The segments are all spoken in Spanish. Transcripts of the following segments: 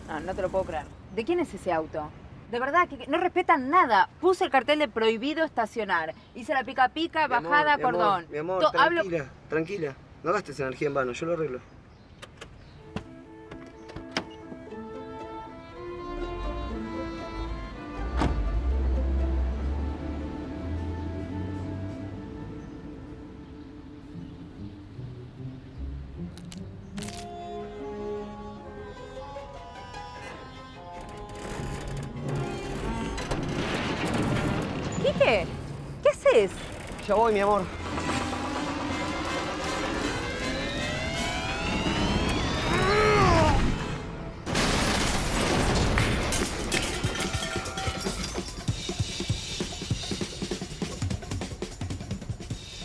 No, no te lo puedo creer. ¿De quién es ese auto? De verdad, que no respetan nada. Puse el cartel de prohibido estacionar. Hice la pica pica, bajada, cordón. Mi amor, tranquila, tranquila. No gastes energía en vano, yo lo arreglo. ¿Quique? ¿Qué haces? Ya voy, mi amor.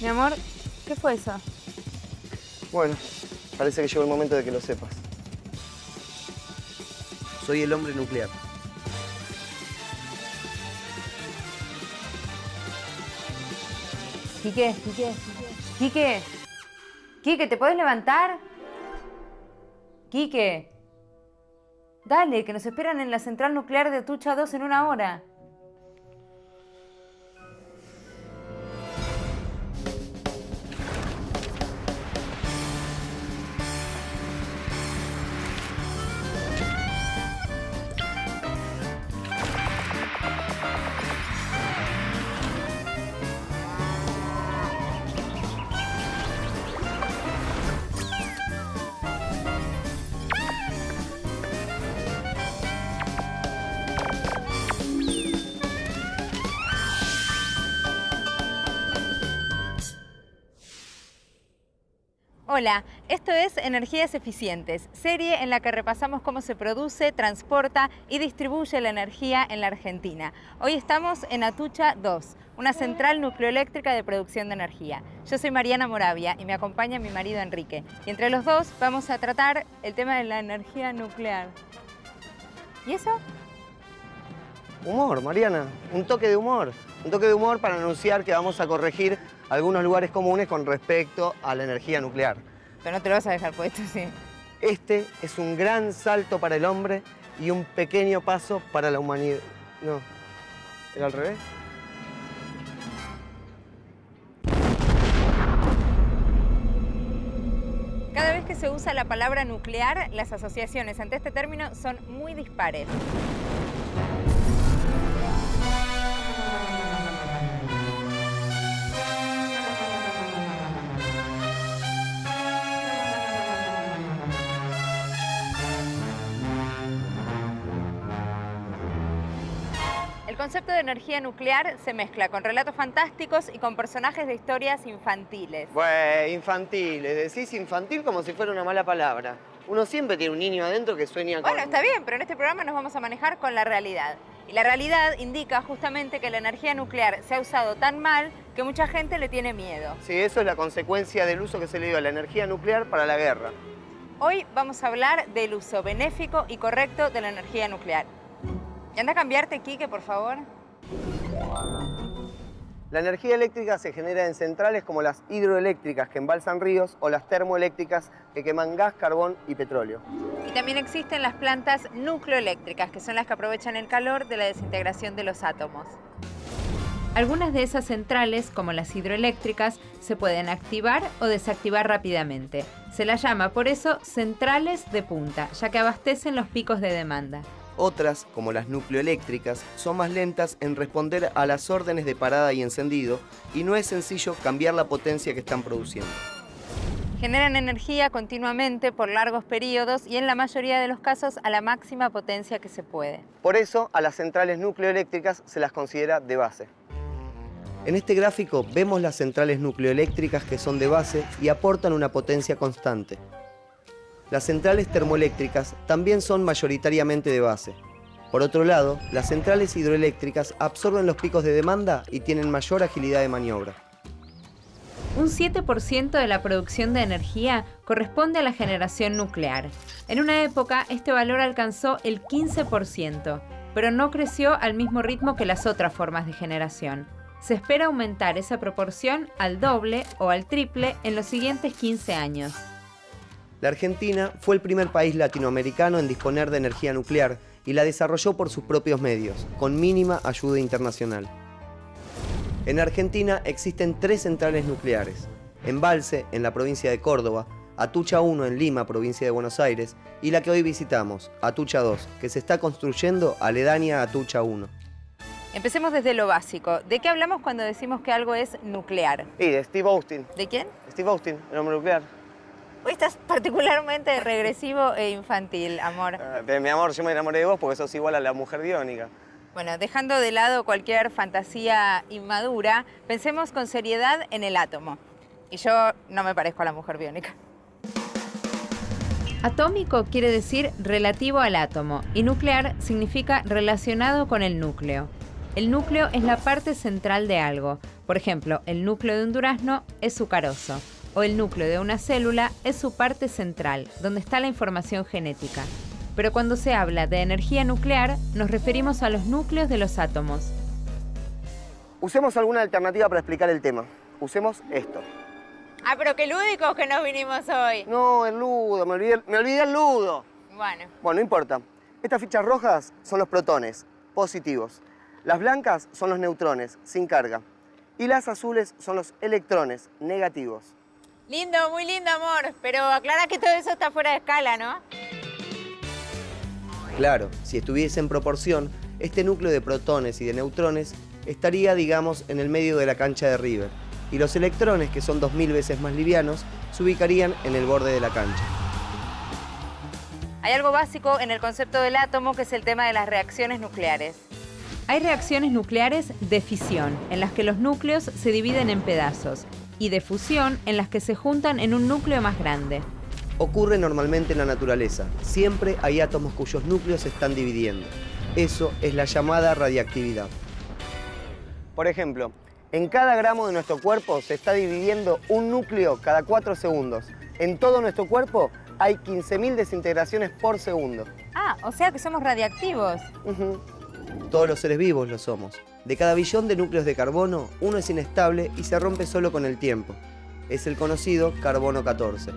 Mi amor, ¿qué fue eso? Bueno, parece que llegó el momento de que lo sepas. Soy el hombre nuclear. Quique, Quique, Quique, ¿te podés levantar? Quique, dale, que nos esperan en la central nuclear de Atucha 2 en 1 hora. Hola, esto es Energías Eficientes, serie en la que repasamos cómo se produce, transporta y distribuye la energía en la Argentina. Hoy estamos en Atucha 2, una central nucleoeléctrica de producción de energía. Yo soy Mariana Moravia y me acompaña mi marido Enrique. Y entre los dos vamos a tratar el tema de la energía nuclear. ¿Y eso? Humor, Mariana. Un toque de humor. Un toque de humor para anunciar que vamos a corregir algunos lugares comunes con respecto a la energía nuclear. Pero no te lo vas a dejar puesto, sí. Este es un gran salto para el hombre y un pequeño paso para la humanidad. No, ¿era al revés? Cada vez que se usa la palabra nuclear, las asociaciones ante este término son muy dispares. El concepto de energía nuclear se mezcla con relatos fantásticos y con personajes de historias infantiles. Bueno, infantiles. Decís infantil como si fuera una mala palabra. Uno siempre tiene un niño adentro que sueña con... Bueno, está bien, pero en este programa nos vamos a manejar con la realidad. Y la realidad indica justamente que la energía nuclear se ha usado tan mal que mucha gente le tiene miedo. Sí, eso es la consecuencia del uso que se le dio a la energía nuclear para la guerra. Hoy vamos a hablar del uso benéfico y correcto de la energía nuclear. ¿Y anda a cambiarte, Quique, por favor? La energía eléctrica se genera en centrales como las hidroeléctricas que embalsan ríos o las termoeléctricas que queman gas, carbón y petróleo. Y también existen las plantas nucleoeléctricas, que son las que aprovechan el calor de la desintegración de los átomos. Algunas de esas centrales, como las hidroeléctricas, se pueden activar o desactivar rápidamente. Se las llama por eso centrales de punta, ya que abastecen los picos de demanda. Otras, como las nucleoeléctricas, son más lentas en responder a las órdenes de parada y encendido y no es sencillo cambiar la potencia que están produciendo. Generan energía continuamente por largos periodos y en la mayoría de los casos a la máxima potencia que se puede. Por eso, a las centrales nucleoeléctricas se las considera de base. En este gráfico vemos las centrales nucleoeléctricas que son de base y aportan una potencia constante. Las centrales termoeléctricas también son mayoritariamente de base. Por otro lado, las centrales hidroeléctricas absorben los picos de demanda y tienen mayor agilidad de maniobra. Un 7% de la producción de energía corresponde a la generación nuclear. En una época, este valor alcanzó el 15%, pero no creció al mismo ritmo que las otras formas de generación. Se espera aumentar esa proporción al doble o al triple en los siguientes 15 años. La Argentina fue el primer país latinoamericano en disponer de energía nuclear y la desarrolló por sus propios medios, con mínima ayuda internacional. En Argentina existen 3 centrales nucleares: Embalse, en la provincia de Córdoba, Atucha 1 en Lima, provincia de Buenos Aires, y la que hoy visitamos, Atucha 2, que se está construyendo aledaña a Atucha 1. Empecemos desde lo básico. ¿De qué hablamos cuando decimos que algo es nuclear? Y de Steve Austin. ¿De quién? Steve Austin, el hombre nuclear. Hoy estás particularmente regresivo e infantil, amor. Mi amor, yo me enamoré de vos porque sos igual a la mujer biónica. Bueno, dejando de lado cualquier fantasía inmadura, pensemos con seriedad en el átomo. Y yo no me parezco a la mujer biónica. Atómico quiere decir relativo al átomo y nuclear significa relacionado con el núcleo. El núcleo es la parte central de algo. Por ejemplo, el núcleo de un durazno es sucaroso. O el núcleo de una célula es su parte central, donde está la información genética. Pero cuando se habla de energía nuclear, nos referimos a los núcleos de los átomos. Usemos alguna alternativa para explicar el tema. Usemos esto. Ah, pero qué lúdicos que nos vinimos hoy. No, el ludo, me olvidé el ludo. Bueno, no importa. Estas fichas rojas son los protones, positivos. Las blancas son los neutrones, sin carga. Y las azules son los electrones, negativos. lindo, muy lindo, amor. Pero aclara que todo eso está fuera de escala, ¿no? Claro, si estuviese en proporción, este núcleo de protones y de neutrones estaría, digamos, en el medio de la cancha de River. Y los electrones, que son 2000 veces más livianos, se ubicarían en el borde de la cancha. Hay algo básico en el concepto del átomo, que es el tema de las reacciones nucleares. Hay reacciones nucleares de fisión, en las que los núcleos se dividen en pedazos, y de fusión, en las que se juntan en un núcleo más grande. Ocurre normalmente en la naturaleza. Siempre hay átomos cuyos núcleos se están dividiendo. Eso es la llamada radiactividad. Por ejemplo, en cada gramo de nuestro cuerpo se está dividiendo un núcleo cada 4 segundos. En todo nuestro cuerpo hay 15.000 desintegraciones por segundo. Ah, o sea que somos radiactivos. Todos los seres vivos lo somos. De cada billón de núcleos de carbono, uno es inestable y se rompe solo con el tiempo. Es el conocido carbono 14.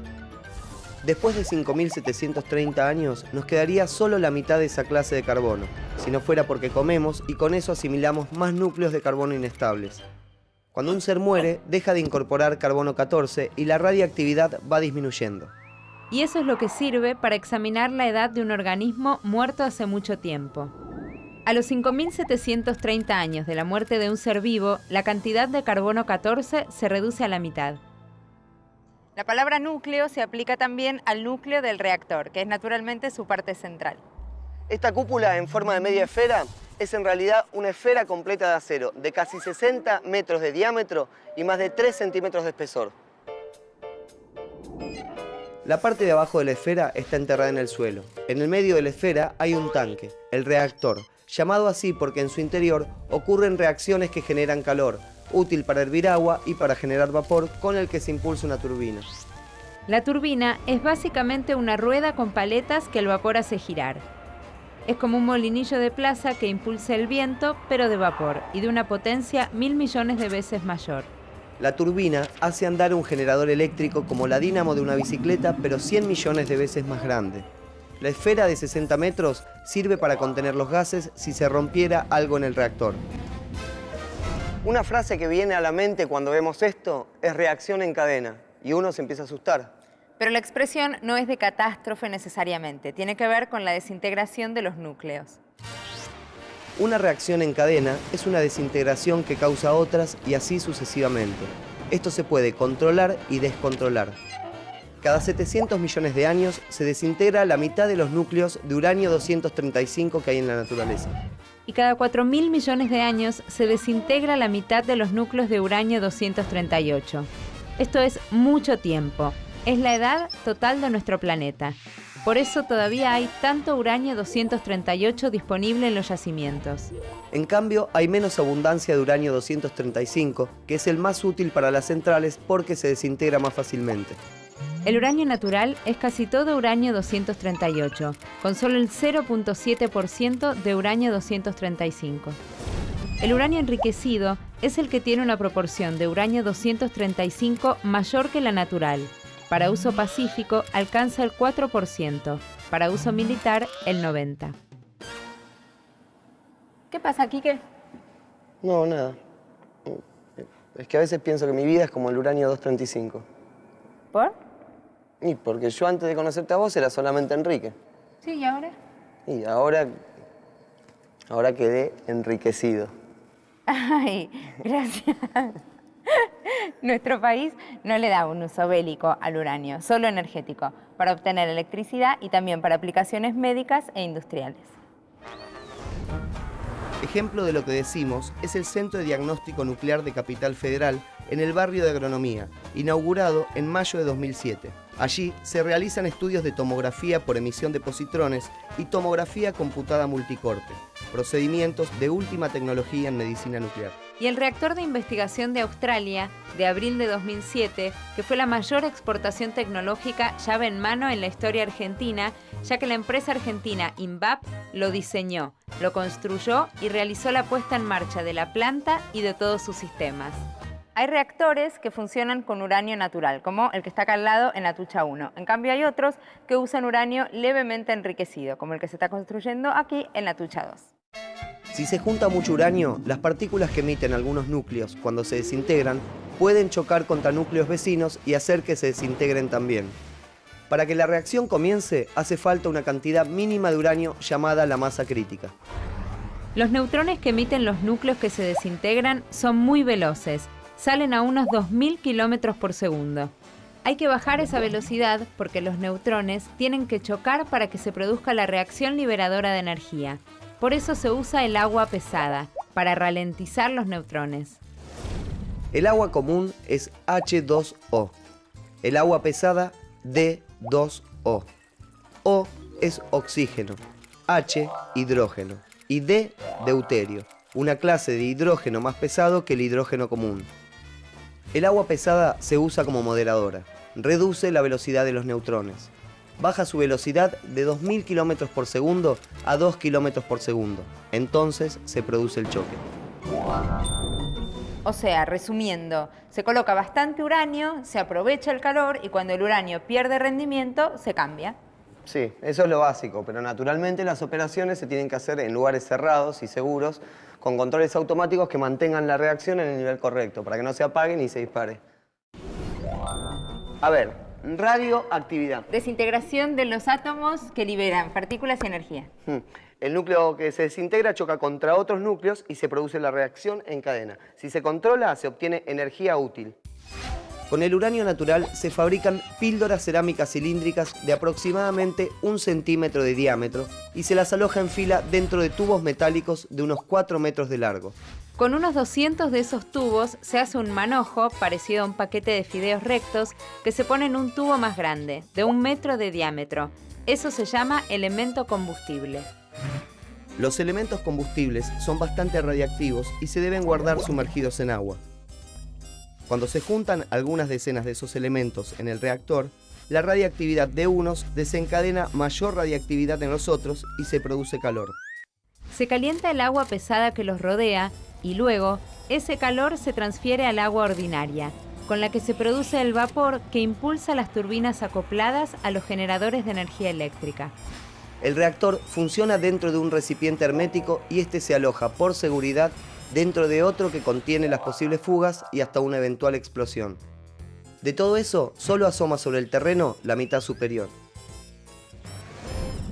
Después de 5.730 años, nos quedaría solo la mitad de esa clase de carbono, si no fuera porque comemos y con eso asimilamos más núcleos de carbono inestables. Cuando un ser muere, deja de incorporar carbono 14 y la radiactividad va disminuyendo. Y eso es lo que sirve para examinar la edad de un organismo muerto hace mucho tiempo. A los 5.730 años de la muerte de un ser vivo, la cantidad de carbono 14 se reduce a la mitad. La palabra núcleo se aplica también al núcleo del reactor, que es naturalmente su parte central. Esta cúpula en forma de media esfera es en realidad una esfera completa de acero, de casi 60 metros de diámetro y más de 3 centímetros de espesor. La parte de abajo de la esfera está enterrada en el suelo. En el medio de la esfera hay un tanque, el reactor, llamado así porque en su interior ocurren reacciones que generan calor, útil para hervir agua y para generar vapor, con el que se impulsa una turbina. La turbina es básicamente una rueda con paletas que el vapor hace girar. Es como un molinillo de plaza que impulsa el viento, pero de vapor, y de una potencia 1.000 millones de veces mayor. La turbina hace andar un generador eléctrico como la dínamo de una bicicleta, pero 100 millones de veces más grande. La esfera de 60 metros sirve para contener los gases si se rompiera algo en el reactor. Una frase que viene a la mente cuando vemos esto es reacción en cadena, y uno se empieza a asustar. Pero la expresión no es de catástrofe necesariamente, tiene que ver con la desintegración de los núcleos. Una reacción en cadena es una desintegración que causa otras y así sucesivamente. Esto se puede controlar y descontrolar. Cada 700 millones de años se desintegra la mitad de los núcleos de uranio 235 que hay en la naturaleza. Y cada 4.000 millones de años se desintegra la mitad de los núcleos de uranio 238. Esto es mucho tiempo. Es la edad total de nuestro planeta. Por eso todavía hay tanto uranio 238 disponible en los yacimientos. En cambio, hay menos abundancia de uranio 235, que es el más útil para las centrales porque se desintegra más fácilmente. El uranio natural es casi todo uranio 238, con solo el 0.7% de uranio 235. El uranio enriquecido es el que tiene una proporción de uranio 235 mayor que la natural, Para uso pacífico alcanza el 4%, para uso militar el 90%. ¿Qué pasa, Quique? No, nada. Es que a veces pienso que mi vida es como el uranio 235. ¿Por? Y porque yo antes de conocerte a vos era solamente Enrique. Sí, ¿y ahora? Y ahora quedé enriquecido. Ay, gracias. Nuestro país no le da un uso bélico al uranio, solo energético, para obtener electricidad y también para aplicaciones médicas e industriales. Ejemplo de lo que decimos es el Centro de Diagnóstico Nuclear de Capital Federal en el barrio de Agronomía, inaugurado en mayo de 2007. Allí se realizan estudios de tomografía por emisión de positrones y tomografía computada multicorte, procedimientos de última tecnología en medicina nuclear. Y el reactor de investigación de Australia, de abril de 2007, que fue la mayor exportación tecnológica llave en mano en la historia argentina, ya que la empresa argentina INVAP lo diseñó, lo construyó y realizó la puesta en marcha de la planta y de todos sus sistemas. Hay reactores que funcionan con uranio natural, como el que está acá al lado en Atucha 1. En cambio hay otros que usan uranio levemente enriquecido, como el que se está construyendo aquí en Atucha 2. Si se junta mucho uranio, las partículas que emiten algunos núcleos cuando se desintegran pueden chocar contra núcleos vecinos y hacer que se desintegren también. Para que la reacción comience, hace falta una cantidad mínima de uranio llamada la masa crítica. Los neutrones que emiten los núcleos que se desintegran son muy veloces, salen a unos 2000 kilómetros por segundo. Hay que bajar esa velocidad porque los neutrones tienen que chocar para que se produzca la reacción liberadora de energía. Por eso se usa el agua pesada, para ralentizar los neutrones. El agua común es H2O. El agua pesada, D2O. O es oxígeno, H, hidrógeno y D, deuterio, una clase de hidrógeno más pesado que el hidrógeno común. El agua pesada se usa como moderadora, reduce la velocidad de los neutrones. Baja su velocidad de 2000 km por segundo a 2 km por segundo. Entonces se produce el choque. O sea, resumiendo, se coloca bastante uranio, se aprovecha el calor y cuando el uranio pierde rendimiento, se cambia. Sí, eso es lo básico, pero naturalmente las operaciones se tienen que hacer en lugares cerrados y seguros, con controles automáticos que mantengan la reacción en el nivel correcto, para que no se apague ni se dispare. A ver, radioactividad. Desintegración de los átomos que liberan partículas y energía. El núcleo que se desintegra choca contra otros núcleos y se produce la reacción en cadena. Si se controla, se obtiene energía útil. Con el uranio natural se fabrican píldoras cerámicas cilíndricas de aproximadamente 1 centímetro de diámetro y se las aloja en fila dentro de tubos metálicos de unos 4 metros de largo. Con unos 200 de esos tubos se hace un manojo parecido a un paquete de fideos rectos que se pone en un tubo más grande, de 1 metro de diámetro. Eso se llama elemento combustible. Los elementos combustibles son bastante radiactivos y se deben guardar sumergidos en agua. Cuando se juntan algunas decenas de esos elementos en el reactor, la radiactividad de unos desencadena mayor radiactividad en los otros y se produce calor. Se calienta el agua pesada que los rodea y luego ese calor se transfiere al agua ordinaria, con la que se produce el vapor que impulsa las turbinas acopladas a los generadores de energía eléctrica. El reactor funciona dentro de un recipiente hermético y este se aloja por seguridad dentro de otro que contiene las posibles fugas y hasta una eventual explosión. De todo eso, solo asoma sobre el terreno la mitad superior.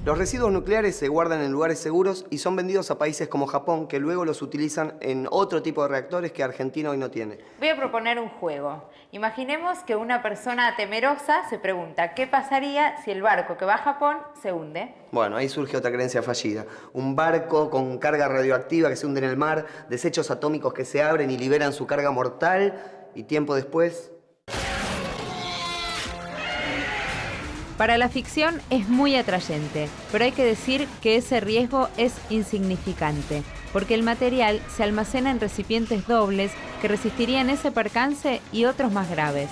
Los residuos nucleares se guardan en lugares seguros y son vendidos a países como Japón, que luego los utilizan en otro tipo de reactores que Argentina hoy no tiene. Voy a proponer un juego. Imaginemos que una persona temerosa se pregunta ¿qué pasaría si el barco que va a Japón se hunde? Bueno, ahí surge otra creencia fallida. Un barco con carga radioactiva que se hunde en el mar, desechos atómicos que se abren y liberan su carga mortal, y tiempo después... Para la ficción es muy atrayente, pero hay que decir que ese riesgo es insignificante, porque el material se almacena en recipientes dobles que resistirían ese percance y otros más graves.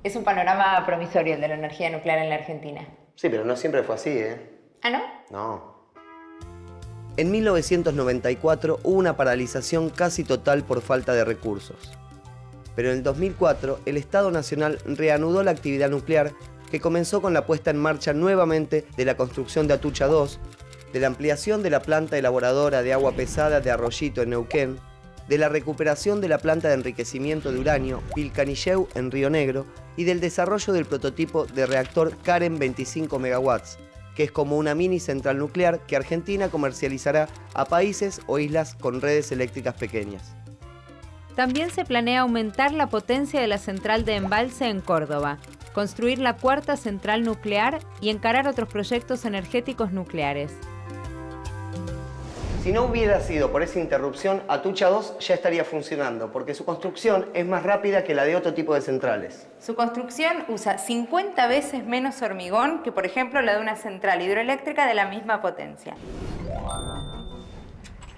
Es un panorama promisorio el de la energía nuclear en la Argentina. Sí, pero no siempre fue así, ¿eh? ¿Ah, no? No. En 1994 hubo una paralización casi total por falta de recursos. Pero en el 2004, el Estado Nacional reanudó la actividad nuclear, que comenzó con la puesta en marcha nuevamente de la construcción de Atucha 2, de la ampliación de la planta elaboradora de agua pesada de Arroyito en Neuquén, de la recuperación de la planta de enriquecimiento de uranio Pilcanilleu en Río Negro y del desarrollo del prototipo de reactor Karen 25 MW, que es como una mini central nuclear que Argentina comercializará a países o islas con redes eléctricas pequeñas. También se planea aumentar la potencia de la central de embalse en Córdoba, construir la cuarta central nuclear y encarar otros proyectos energéticos nucleares. Si no hubiera sido por esa interrupción, Atucha 2 ya estaría funcionando, porque su construcción es más rápida que la de otro tipo de centrales. Su construcción usa 50 veces menos hormigón que, por ejemplo, la de una central hidroeléctrica de la misma potencia.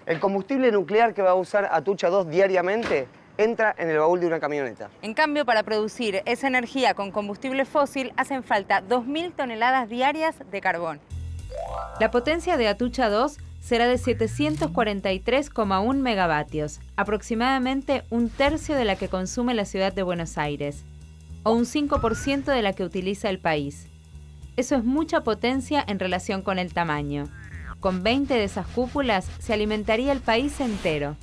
El combustible nuclear que va a usar Atucha 2 diariamente entra en el baúl de una camioneta. En cambio, para producir esa energía con combustible fósil hacen falta 2.000 toneladas diarias de carbón. La potencia de Atucha 2 será de 743,1 megavatios, aproximadamente un tercio de la que consume la ciudad de Buenos Aires, o un 5% de la que utiliza el país. Eso es mucha potencia en relación con el tamaño. Con 20 de esas cúpulas se alimentaría el país entero.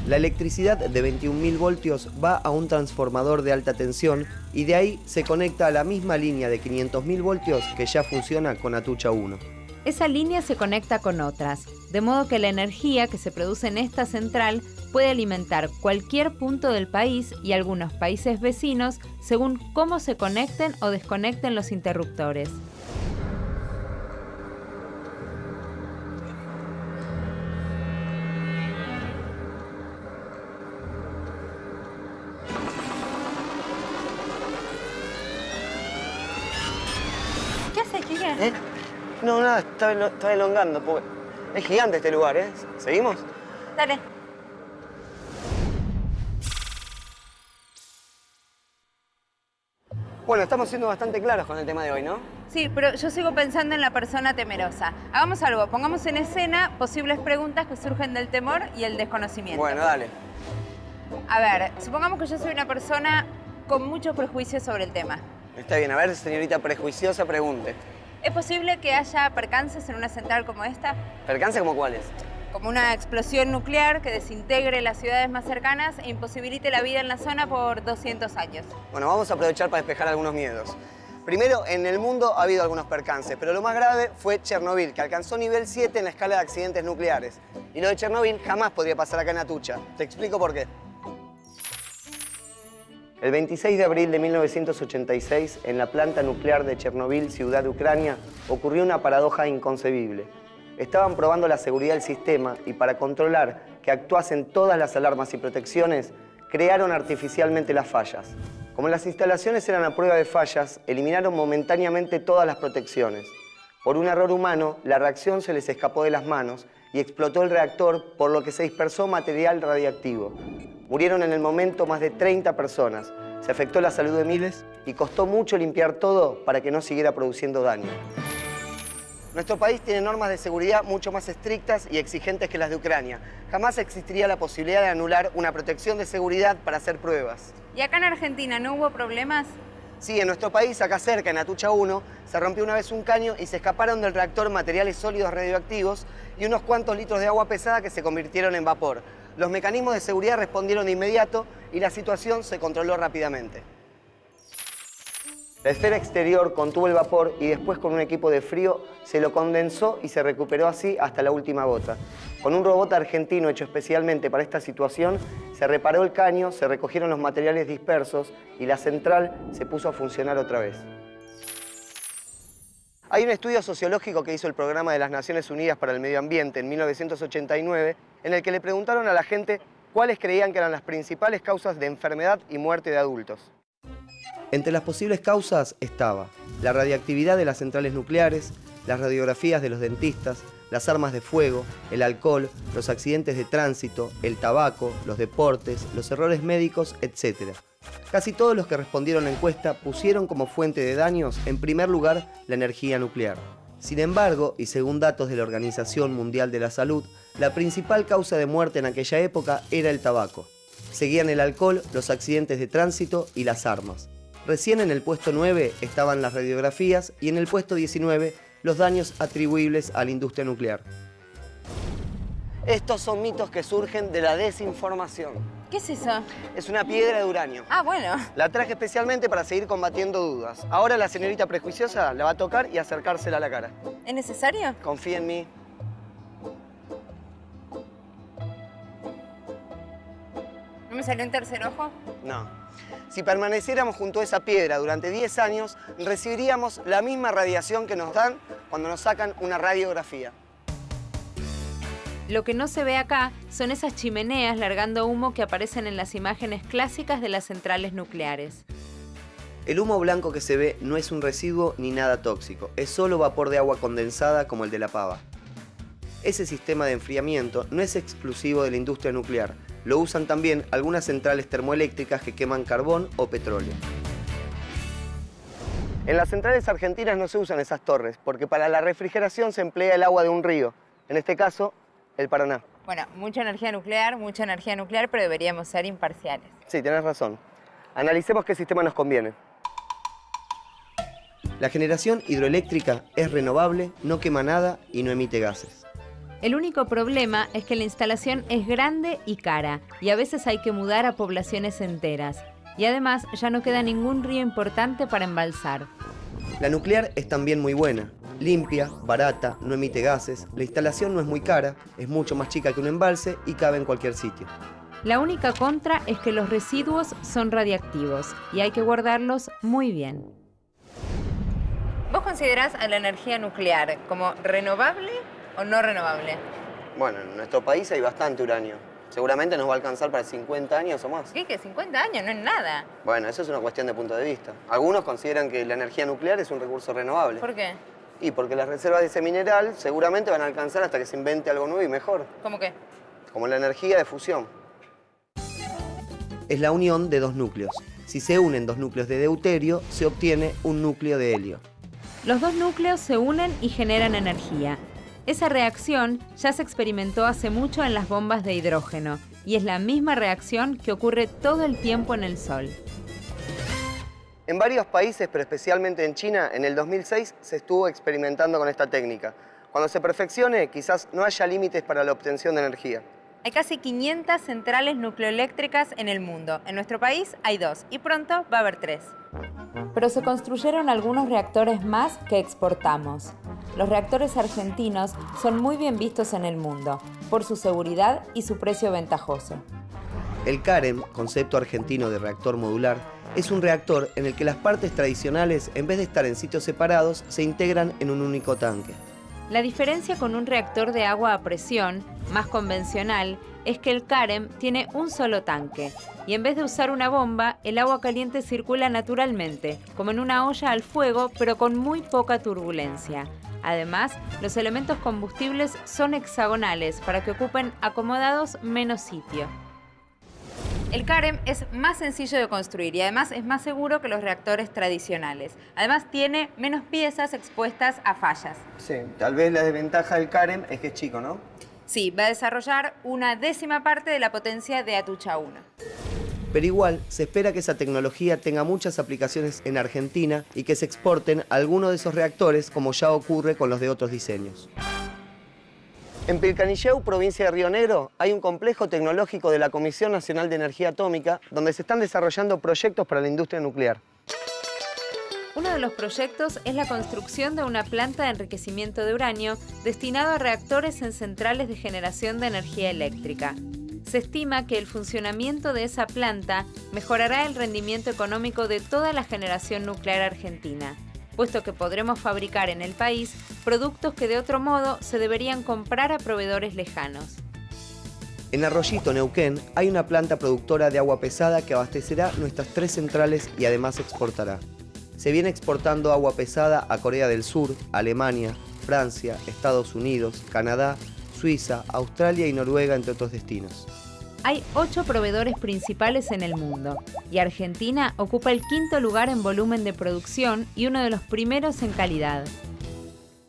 La electricidad de 21.000 voltios va a un transformador de alta tensión y de ahí se conecta a la misma línea de 500.000 voltios que ya funciona con Atucha 1. Esa línea se conecta con otras, de modo que la energía que se produce en esta central puede alimentar cualquier punto del país y algunos países vecinos según cómo se conecten o desconecten los interruptores. ¿Qué haces, Quique? No, nada, estaba elongando, porque es gigante este lugar, ¿eh? ¿Seguimos? Dale. Bueno, estamos siendo bastante claros con el tema de hoy, ¿no? Sí, pero yo sigo pensando en la persona temerosa. Hagamos algo, pongamos en escena posibles preguntas que surgen del temor y el desconocimiento. Bueno, dale. A ver, supongamos que yo soy una persona con muchos prejuicios sobre el tema. Está bien, a ver, señorita prejuiciosa, pregunte. ¿Es posible que haya percances en una central como esta? ¿Percance como cuáles? Como una explosión nuclear que desintegre las ciudades más cercanas e imposibilite la vida en la zona por 200 años. Bueno, vamos a aprovechar para despejar algunos miedos. Primero, en el mundo ha habido algunos percances, pero lo más grave fue Chernobyl, que alcanzó nivel 7 en la escala de accidentes nucleares. Y lo de Chernobyl jamás podría pasar acá en Atucha. Te explico por qué. El 26 de abril de 1986, en la planta nuclear de Chernobyl, ciudad de Ucrania, ocurrió una paradoja inconcebible. Estaban probando la seguridad del sistema y para controlar que actuasen todas las alarmas y protecciones, crearon artificialmente las fallas. Como las instalaciones eran a prueba de fallas, eliminaron momentáneamente todas las protecciones. Por un error humano, la reacción se les escapó de las manos y explotó el reactor, por lo que se dispersó material radiactivo. Murieron en el momento más de 30 personas, se afectó la salud de miles y costó mucho limpiar todo para que no siguiera produciendo daño. Nuestro país tiene normas de seguridad mucho más estrictas y exigentes que las de Ucrania. Jamás existiría la posibilidad de anular una protección de seguridad para hacer pruebas. ¿Y acá en Argentina no hubo problemas? Sí, en nuestro país, acá cerca, en Atucha 1, se rompió una vez un caño y se escaparon del reactor materiales sólidos radioactivos y unos cuantos litros de agua pesada que se convirtieron en vapor. Los mecanismos de seguridad respondieron de inmediato y la situación se controló rápidamente. La esfera exterior contuvo el vapor y después con un equipo de frío se lo condensó y se recuperó así hasta la última gota. Con un robot argentino hecho especialmente para esta situación, se reparó el caño, se recogieron los materiales dispersos y la central se puso a funcionar otra vez. Hay un estudio sociológico que hizo el Programa de las Naciones Unidas para el Medio Ambiente en 1989, en el que le preguntaron a la gente cuáles creían que eran las principales causas de enfermedad y muerte de adultos. Entre las posibles causas estaba la radiactividad de las centrales nucleares, las radiografías de los dentistas, las armas de fuego, el alcohol, los accidentes de tránsito, el tabaco, los deportes, los errores médicos, etc. Casi todos los que respondieron a la encuesta pusieron como fuente de daños, en primer lugar, la energía nuclear. Sin embargo, y según datos de la Organización Mundial de la Salud, la principal causa de muerte en aquella época era el tabaco. Seguían el alcohol, los accidentes de tránsito y las armas. Recién en el puesto 9 estaban las radiografías y en el puesto 19 los daños atribuibles a la industria nuclear. Estos son mitos que surgen de la desinformación. ¿Qué es eso? Es una piedra de uranio. Ah, bueno. La traje especialmente para seguir combatiendo dudas. Ahora la señorita prejuiciosa la va a tocar y acercársela a la cara. ¿Es necesario? Confía en mí. ¿No me salió un tercer ojo? No. Si permaneciéramos junto a esa piedra durante 10 años, recibiríamos la misma radiación que nos dan cuando nos sacan una radiografía. Lo que no se ve acá son esas chimeneas largando humo que aparecen en las imágenes clásicas de las centrales nucleares. El humo blanco que se ve no es un residuo ni nada tóxico, es solo vapor de agua condensada como el de la pava. Ese sistema de enfriamiento no es exclusivo de la industria nuclear, lo usan también algunas centrales termoeléctricas que queman carbón o petróleo. En las centrales argentinas no se usan esas torres, porque para la refrigeración se emplea el agua de un río, en este caso, el Paraná. Bueno, mucha energía nuclear, pero deberíamos ser imparciales. Sí, tenés razón. Analicemos qué sistema nos conviene. La generación hidroeléctrica es renovable, no quema nada y no emite gases. El único problema es que la instalación es grande y cara, y a veces hay que mudar a poblaciones enteras. Y además ya no queda ningún río importante para embalsar. La nuclear es también muy buena. Limpia, barata, no emite gases, la instalación no es muy cara, es mucho más chica que un embalse y cabe en cualquier sitio. La única contra es que los residuos son radiactivos y hay que guardarlos muy bien. ¿Vos considerás a la energía nuclear como renovable o no renovable? Bueno, en nuestro país hay bastante uranio. Seguramente nos va a alcanzar para 50 años o más. ¿Qué? Que 50 años no es nada. Bueno, eso es una cuestión de punto de vista. Algunos consideran que la energía nuclear es un recurso renovable. ¿Por qué? Y porque las reservas de ese mineral seguramente van a alcanzar hasta que se invente algo nuevo y mejor. ¿Cómo qué? Como la energía de fusión. Es la unión de dos núcleos. Si se unen dos núcleos de deuterio, se obtiene un núcleo de helio. Los dos núcleos se unen y generan energía. Esa reacción ya se experimentó hace mucho en las bombas de hidrógeno y es la misma reacción que ocurre todo el tiempo en el Sol. En varios países, pero especialmente en China, en el 2006 se estuvo experimentando con esta técnica. Cuando se perfeccione, quizás no haya límites para la obtención de energía. Hay casi 500 centrales nucleoeléctricas en el mundo. En nuestro país hay 2 y pronto va a haber 3. Pero se construyeron algunos reactores más que exportamos. Los reactores argentinos son muy bien vistos en el mundo por su seguridad y su precio ventajoso. El CAREM, concepto argentino de reactor modular, es un reactor en el que las partes tradicionales, en vez de estar en sitios separados, se integran en un único tanque. La diferencia con un reactor de agua a presión, más convencional, es que el CAREM tiene un solo tanque y en vez de usar una bomba, el agua caliente circula naturalmente, como en una olla al fuego, pero con muy poca turbulencia. Además, los elementos combustibles son hexagonales para que ocupen acomodados menos sitio. El CAREM es más sencillo de construir y además es más seguro que los reactores tradicionales. Además tiene menos piezas expuestas a fallas. Sí, tal vez la desventaja del CAREM es que es chico, ¿no? Sí, va a desarrollar 1/10 parte de la potencia de Atucha 1. Pero igual, se espera que esa tecnología tenga muchas aplicaciones en Argentina y que se exporten algunos de esos reactores, como ya ocurre con los de otros diseños. En Pilcanilleu, provincia de Río Negro, hay un complejo tecnológico de la Comisión Nacional de Energía Atómica donde se están desarrollando proyectos para la industria nuclear. Uno de los proyectos es la construcción de una planta de enriquecimiento de uranio destinado a reactores en centrales de generación de energía eléctrica. Se estima que el funcionamiento de esa planta mejorará el rendimiento económico de toda la generación nuclear argentina, puesto que podremos fabricar en el país productos que de otro modo se deberían comprar a proveedores lejanos. En Arroyito, Neuquén, hay una planta productora de agua pesada que abastecerá nuestras 3 centrales y además exportará. Se viene exportando agua pesada a Corea del Sur, Alemania, Francia, Estados Unidos, Canadá, Suiza, Australia y Noruega, entre otros destinos. Hay 8 proveedores principales en el mundo y Argentina ocupa el 5.º lugar en volumen de producción y uno de los primeros en calidad.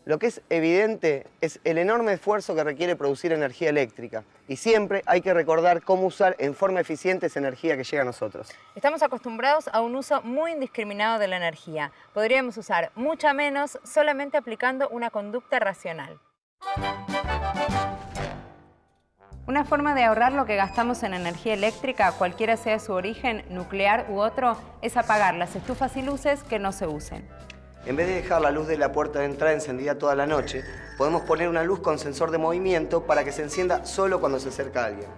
Lo que es evidente es el enorme esfuerzo que requiere producir energía eléctrica. Y siempre hay que recordar cómo usar en forma eficiente esa energía que llega a nosotros. Estamos acostumbrados a un uso muy indiscriminado de la energía. Podríamos usar mucha menos solamente aplicando una conducta racional. Una forma de ahorrar lo que gastamos en energía eléctrica, cualquiera sea su origen, nuclear u otro, es apagar las estufas y luces que no se usen. En vez de dejar la luz de la puerta de entrada encendida toda la noche, podemos poner una luz con sensor de movimiento para que se encienda solo cuando se acerca alguien.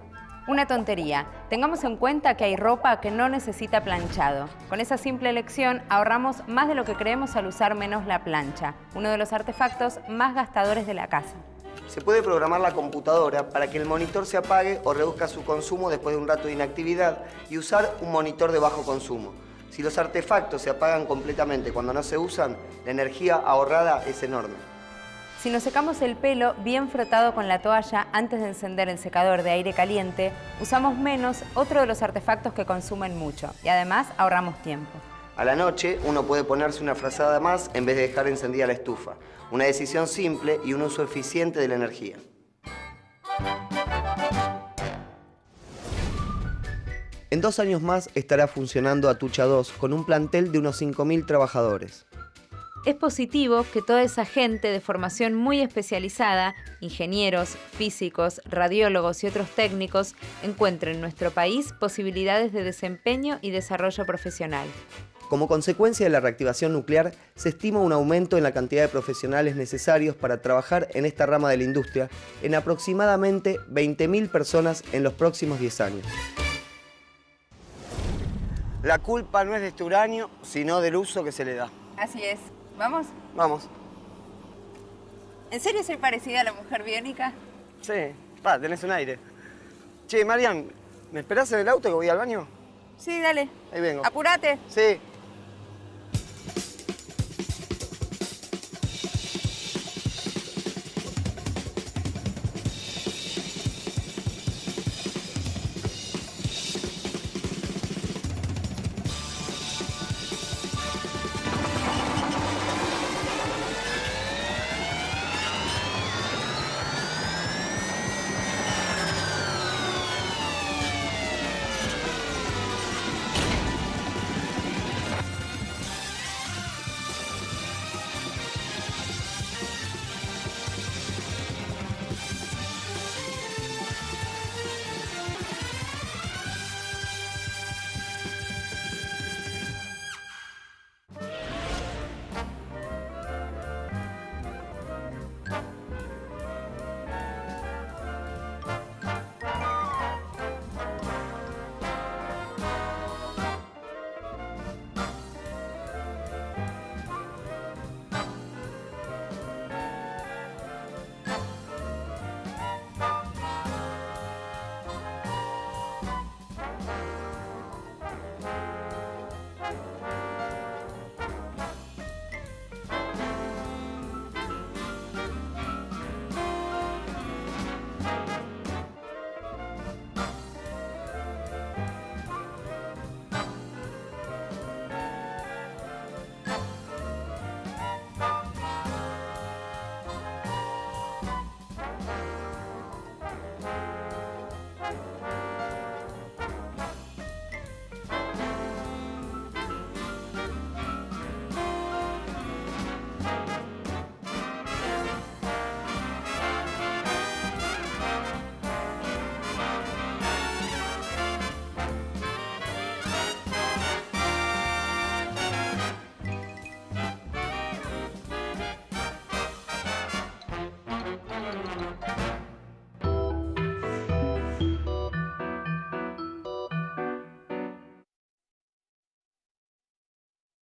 Una tontería. Tengamos en cuenta que hay ropa que no necesita planchado. Con esa simple elección ahorramos más de lo que creemos al usar menos la plancha, uno de los artefactos más gastadores de la casa. Se puede programar la computadora para que el monitor se apague o reduzca su consumo después de un rato de inactividad y usar un monitor de bajo consumo. Si los artefactos se apagan completamente cuando no se usan, la energía ahorrada es enorme. Si nos secamos el pelo bien frotado con la toalla antes de encender el secador de aire caliente, usamos menos otro de los artefactos que consumen mucho y además ahorramos tiempo. A la noche uno puede ponerse una frazada más en vez de dejar encendida la estufa. Una decisión simple y un uso eficiente de la energía. En 2 años más estará funcionando Atucha 2 con un plantel de unos 5.000 trabajadores. Es positivo que toda esa gente de formación muy especializada, ingenieros, físicos, radiólogos y otros técnicos, encuentren en nuestro país posibilidades de desempeño y desarrollo profesional. Como consecuencia de la reactivación nuclear, se estima un aumento en la cantidad de profesionales necesarios para trabajar en esta rama de la industria en aproximadamente 20.000 personas en los próximos 10 años. La culpa no es de este uranio, sino del uso que se le da. Así es. ¿Vamos? Vamos. ¿En serio soy parecida a la mujer biónica? Sí, tenés un aire. Che, Marian, ¿me esperás en el auto que voy al baño? Sí, dale. Ahí vengo. Apúrate. Sí.